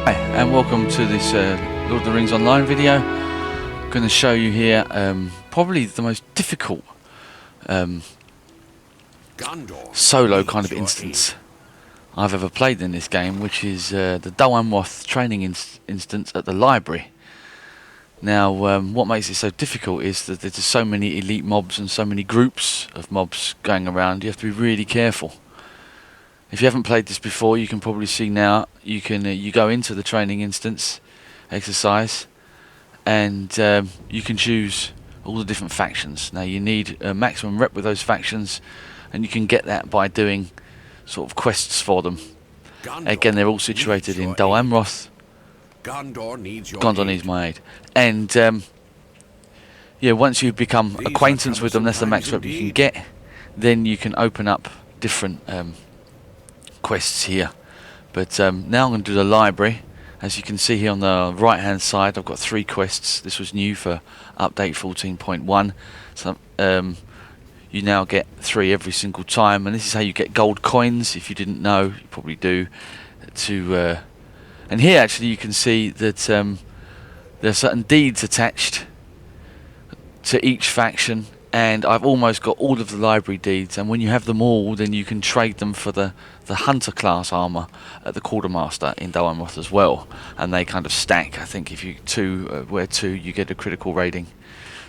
Hi, and welcome to this Lord of the Rings Online video. I'm going to show you here probably the most difficult solo kind of instance I've ever played in this game, which is the Dol Amroth training instance at the library. Now, what makes it so difficult is that there's so many elite mobs and so many groups of mobs going around. You have to be really careful. If you haven't played this before, you can probably see now. You can you go into the training instance, Excercise, and you can choose all the different factions. Now you need a maximum rep with those factions, and you can get that by doing sort of quests for them. Again, they're all situated in Dol Amroth. Gondor needs my aid. And yeah, once you become acquaintance with them, that's the max rep you can get. Then you can open up different quests here. But now I'm going to do the library. As you can see here on the right hand side, I've got 3 quests. This was new for update 14.1. So you now get 3 every single time, and this is how you get gold coins. If you didn't know, you probably do. And here actually you can see that there are certain deeds attached to each faction, and I've almost got all of the library deeds, and when you have them all, then you can trade them for the hunter class armor at the quartermaster in Dol Amroth as well, and they kind of stack. I think if you wear 2, you get a critical rating.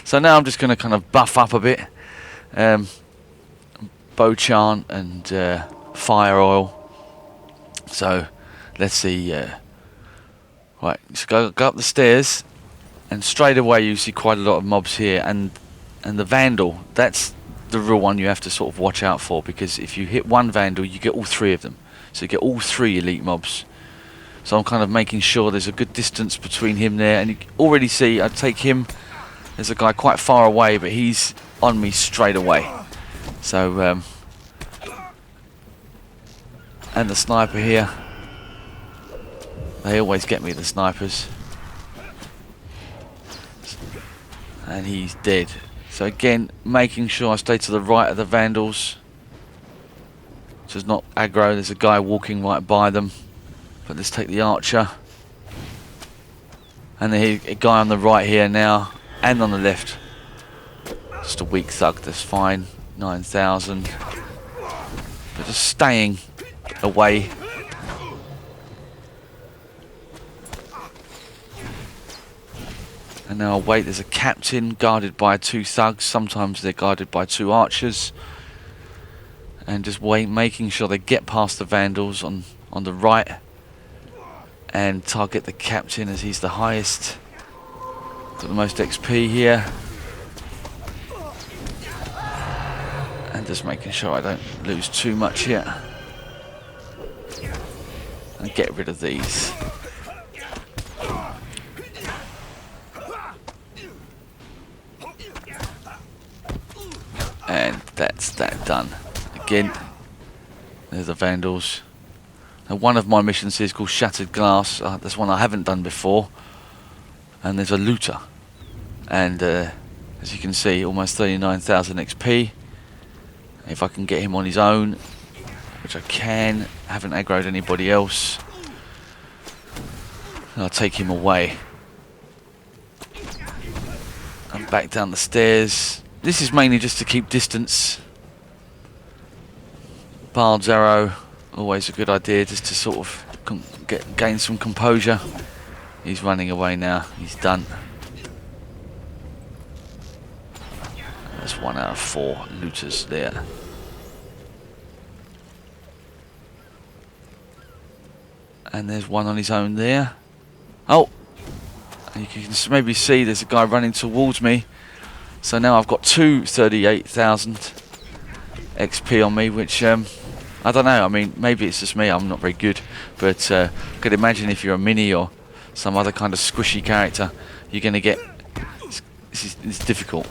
So now I'm just going to kind of buff up a bit, bow chant and fire oil. So let's see. Right, just go up the stairs, and straight away you see quite a lot of mobs here, and the Vandal, that's the real one you have to sort of watch out for, because if you hit one Vandal, you get all 3 of them. So you get all 3 elite mobs. So I'm kind of making sure there's a good distance between him there, and you already see I take him. There's a guy quite far away, but he's on me straight away. So and the sniper here, they always get me, the snipers. And he's dead. So again, making sure I stay to the right of the Vandals, so it's not aggro. There's a guy walking right by them. But let's take the archer. And there's a guy on the right here now, and on the left. Just a weak thug, that's fine. 9,000. But just staying away. And now I'll wait. There's a captain guarded by 2 thugs. Sometimes they're guarded by 2 archers. And just wait, making sure they get past the Vandals on the right. And target the captain as he's the highest. Got the most XP here. And just making sure I don't lose too much here. And get rid of these. And that's that done. Again, there's the Vandals. Now, one of my missions here is called Shattered Glass. That's one I haven't done before. And there's a looter. And as you can see, almost 39,000 XP. If I can get him on his own, which I can, I haven't aggroed anybody else, I'll take him away. And back down the stairs. This is mainly just to keep distance. Bard's arrow, always a good idea, just to sort of gain some composure. He's running away now. He's done. That's 1 out of 4 looters there. And there's one on his own there. Oh! And you can maybe see there's a guy running towards me. So now I've got 38,000 XP on me, which I don't know. I mean, maybe it's just me. I'm not very good, but I could imagine if you're a mini or some other kind of squishy character, you're going to get. It's difficult.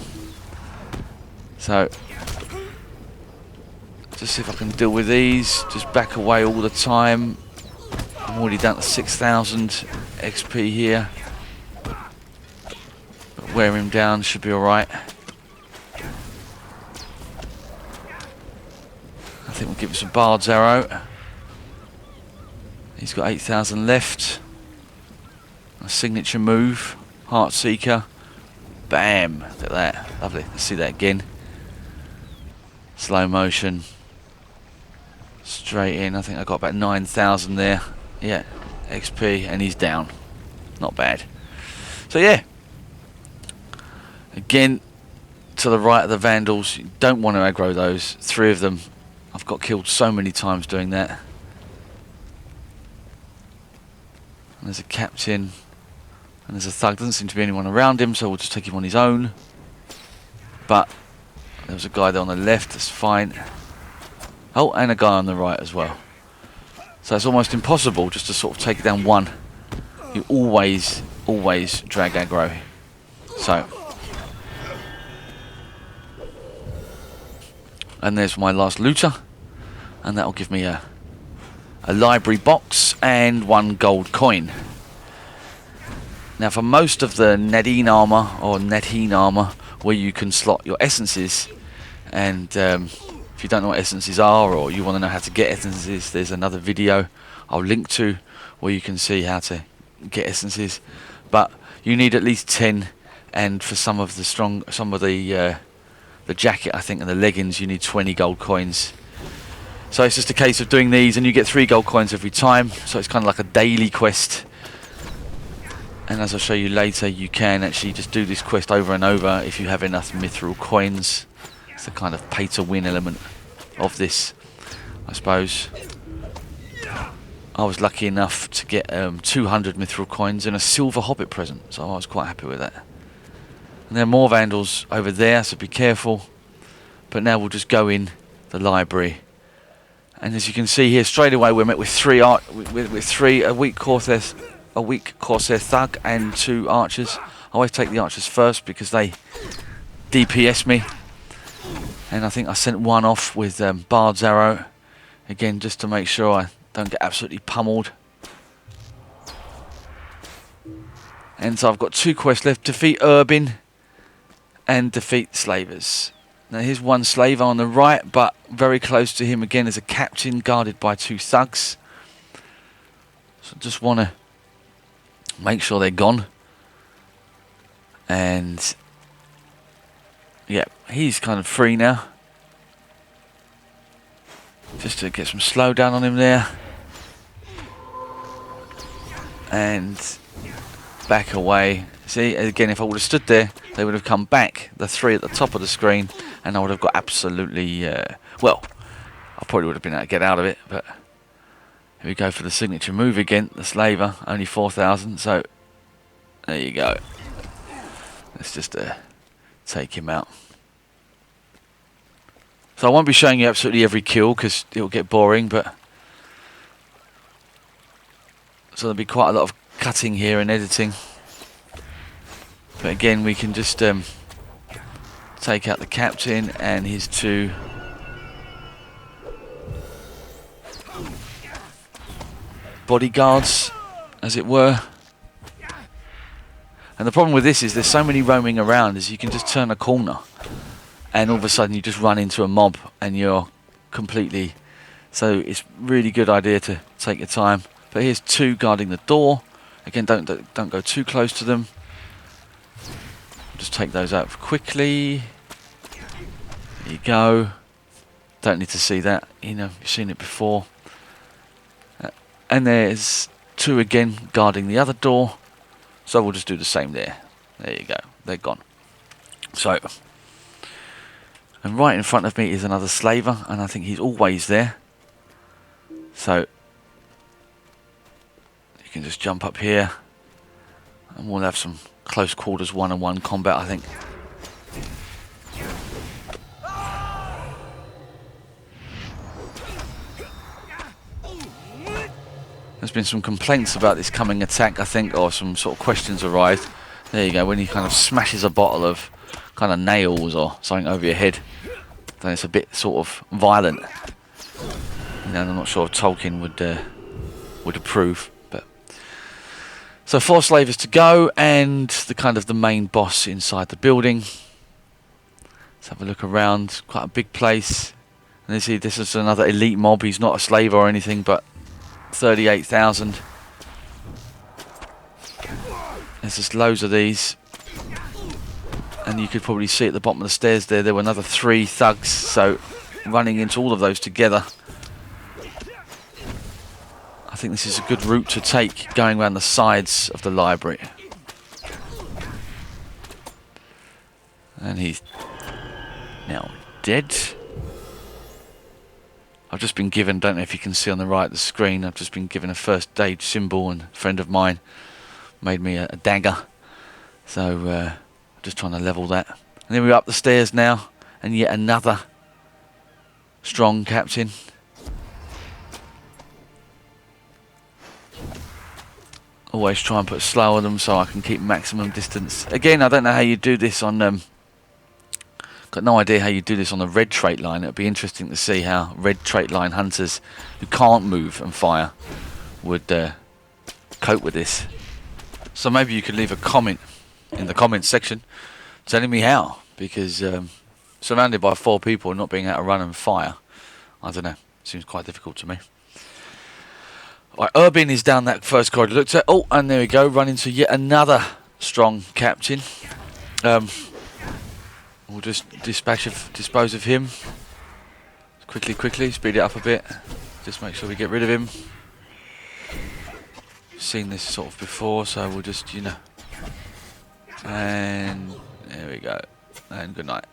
So just see if I can deal with these. Just back away all the time. I'm already down to 6,000 XP here. Wear him down, should be alright. I think we'll give him some Bard's arrow. He's got 8,000 left. A signature move, Heartseeker. Bam! Look at that. Lovely. Let's see that again. Slow motion. Straight in. I think I got about 9,000 there. Yeah. XP, and he's down. Not bad. So yeah. Again, to the right of the Vandals. You don't want to aggro those. 3 of them. I've got killed so many times doing that. And there's a captain. And there's a thug. Doesn't seem to be anyone around him, so we'll just take him on his own. But there was a guy there on the left. That's fine. Oh, and a guy on the right as well. So it's almost impossible just to sort of take down one. You always drag aggro. So. And there's my last looter. And that'll give me a library box and 1 gold coin. Now for most of the Nadine armor or Nadine armor, where you can slot your essences, and if you don't know what essences are, or you want to know how to get essences, there's another video I'll link to where you can see how to get essences. But you need at least 10, and for some of the jacket, I think, and the leggings, you need 20 gold coins. So it's just a case of doing these, and you get 3 gold coins every time. So it's kind of like a daily quest. And as I'll show you later, you can actually just do this quest over and over if you have enough mithril coins. It's the kind of pay to win element of this, I suppose. I was lucky enough to get 200 mithril coins and a silver hobbit present, so I was quite happy with that. And there are more Vandals over there, so be careful. But now we'll just go in the library. And as you can see here, straight away we're met with a weak Corsair thug and 2 archers. I always take the archers first because they DPS me. And I think I sent one off with Bard's arrow. Again, just to make sure I don't get absolutely pummeled. And so I've got 2 quests left. Defeat Urbin and defeat slavers. Now here's one slaver on the right, but very close to him again is a captain guarded by 2 thugs. So just want to make sure they're gone. And yeah, he's kind of free now. Just to get some slowdown on him there. And back away. See, again, if I would have stood there, they would have come back, the 3 at the top of the screen, and I would have got absolutely, well, I probably would have been able to get out of it, but here we go for the signature move again, the slaver, only 4,000, so there you go. Let's just take him out. So I won't be showing you absolutely every kill, because it'll get boring, but so there'll be quite a lot of cutting here and editing. But again, we can just take out the captain and his 2 bodyguards, as it were. And the problem with this is there's so many roaming around, is you can just turn a corner and all of a sudden you just run into a mob and you're completely... So it's really good idea to take your time. But here's 2 guarding the door. Again, don't go too close to them. Just take those out quickly. There you go. Don't need to see that. You know, you've seen it before. And there's 2 again guarding the other door. So we'll just do the same there. There you go. They're gone. So, and right in front of me is another slaver, and I think he's always there. So you can just jump up here, and we'll have some close quarters 1-on-1 combat, I think. There's been some complaints about this coming attack, I think, or some sort of questions arrived. There you go, when he kind of smashes a bottle of kind of nails or something over your head, then it's a bit sort of violent. You know, I'm not sure if Tolkien would approve. But so 4 slavers to go, and the kind of the main boss inside the building. Let's have a look around. Quite a big place. And you see, this is another elite mob. He's not a slave or anything, but 38,000. There's just loads of these. And you could probably see at the bottom of the stairs there were another 3 thugs, so running into all of those together. I think this is a good route to take, going around the sides of the library. And he's now dead. I've just been given, don't know if you can see on the right of the screen, I've just been given a first aid symbol, and a friend of mine made me a dagger. So just trying to level that. And then we're up the stairs now, and yet another strong captain. Always try and put slow on them so I can keep maximum distance. Again, I don't know how you do this on... got no idea how you do this on the red trait line. It would be interesting to see how red trait line hunters who can't move and fire would cope with this. So maybe you could leave a comment in the comments section telling me how, because surrounded by 4 people not being able to run and fire, I don't know, seems quite difficult to me. Right, Urbin is down that first corridor looked at. Oh, and there we go, run into yet another strong captain. We'll just dispose of him quickly, speed it up a bit, just make sure we get rid of him. Seen this sort of before, so we'll just, you know. And there we go. And good night.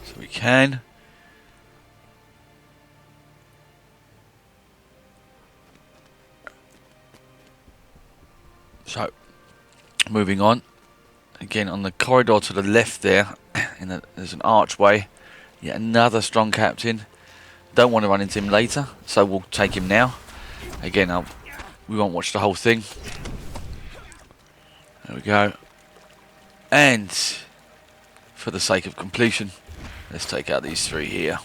So we can. So, moving on. Again, on the corridor to the left there, there's an archway. Yet another strong captain. Don't want to run into him later, so we'll take him now. Again, we won't watch the whole thing. There we go. And for the sake of completion, let's take out these 3 here.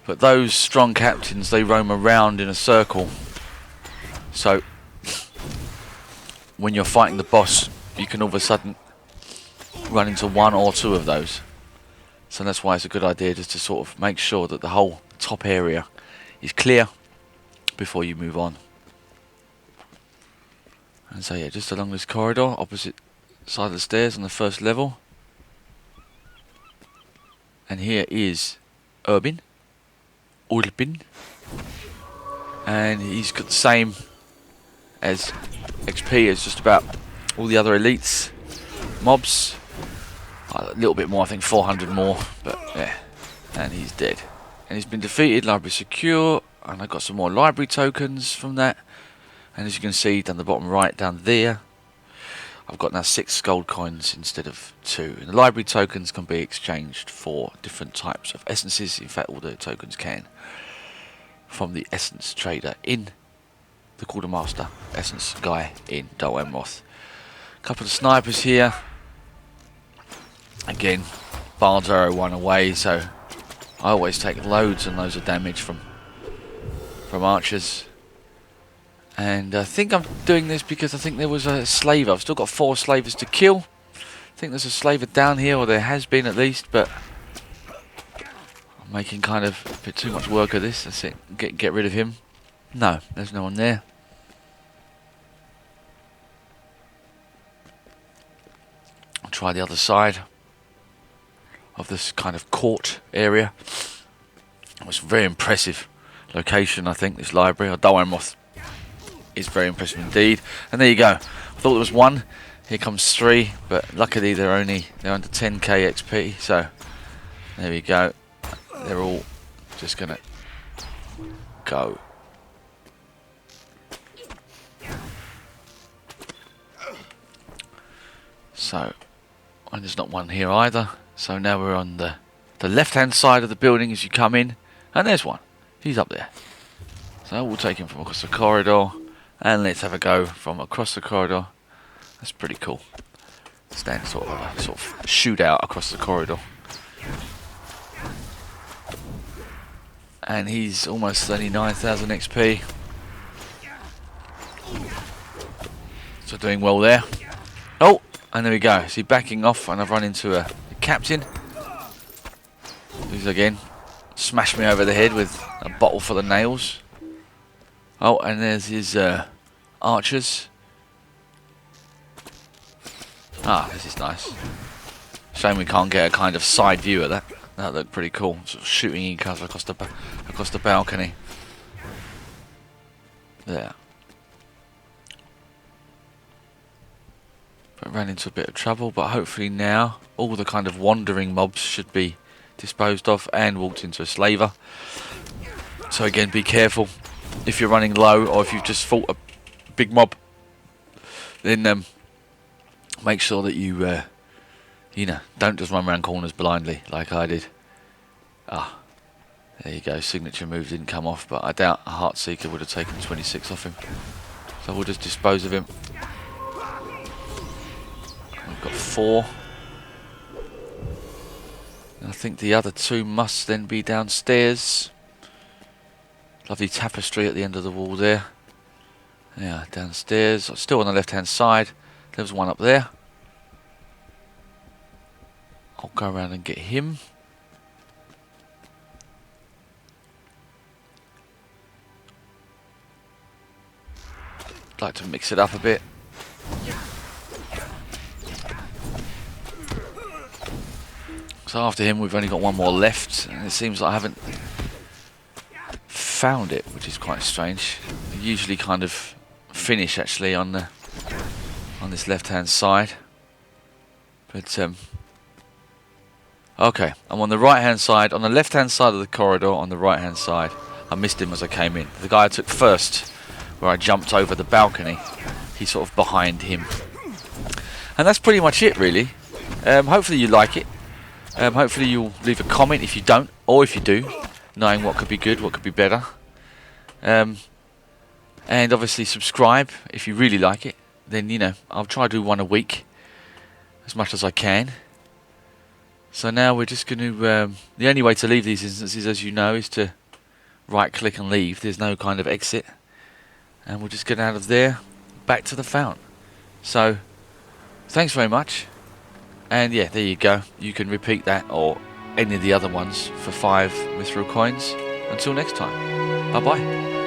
But those strong captains, they roam around in a circle. So when you're fighting the boss, you can all of a sudden run into 1 or 2 of those. So that's why it's a good idea just to sort of make sure that the whole top area is clear before you move on. And so yeah, just along this corridor, opposite side of the stairs on the first level. And here is Urbin. And he's got the same as XP as just about all the other elites mobs. A little bit more, I think 400 more, but yeah. And he's dead. And he's been defeated, library secure, and I got some more library tokens from that. And as you can see down the bottom right down there, I've got now 6 gold coins instead of 2. And the library tokens can be exchanged for different types of essences. In fact, all the tokens can, from the essence trader in the quartermaster essence guy in Dol Amroth. Couple of snipers here. Again, Bard's arrow 1 away, so I always take loads and loads of damage from archers. And I think I'm doing this because I think there was a slaver. I've still got 4 slavers to kill. I think there's a slaver down here, or there has been at least, but I'm making kind of a bit too much work of this. That's it. Get rid of him. No, there's no one there. I'll try the other side of this kind of court area. It was a very impressive location, I think, this library. Dol Amroth is very impressive indeed. And there you go. I thought there was 1. Here comes 3, but luckily they're under 10k XP. So there we go. They're all just gonna go. So, and there's not 1 here either. So now we're on the left-hand side of the building as you come in, and there's 1. He's up there. So we'll take him from across the corridor, and let's have a go from across the corridor. That's pretty cool. Stand sort of a shootout across the corridor. And he's almost 39,000 XP. So doing well there. Oh, and there we go. See, backing off, and I've run into a captain who's again smashed me over the head with a bottle full of nails. Oh, and there's his archers. Ah, this is nice. Shame we can't get a kind of side view of that. That looked pretty cool. Sort of shooting in colour across the balcony. There. But ran into a bit of trouble, but hopefully now all the kind of wandering mobs should be disposed of, and walked into a slaver. So again, be careful if you're running low or if you've just fought a big mob. Then make sure that you you know, don't just run around corners blindly like I did. Ah, there you go. Signature move didn't come off, but I doubt a Heartseeker would have taken 26 off him. So we'll just dispose of him. We've got 4. And I think the other 2 must then be downstairs. Lovely tapestry at the end of the wall there. Yeah, downstairs. Still on the left-hand side. There's one up there. I'll go around and get him. I'd like to mix it up a bit. So after him we've only got one more left, and it seems like I haven't found it, which is quite strange. I usually kind of finish actually on this left-hand side. But okay, I'm on the right-hand side, on the left-hand side of the corridor, on the right-hand side. I missed him as I came in. The guy I took first, where I jumped over the balcony, he's sort of behind him. And that's pretty much it, really. Hopefully you like it. Hopefully you'll leave a comment if you don't, or if you do, knowing what could be good, what could be better. And obviously subscribe if you really like it. Then, you know, I'll try to do one a week, as much as I can. So now we're just going to... the only way to leave these instances, as you know, is to right-click and leave. There's no kind of exit. And we'll just get out of there, back to the fountain. So, thanks very much. And yeah, there you go. You can repeat that or any of the other ones for 5 mithril coins. Until next time. Bye-bye.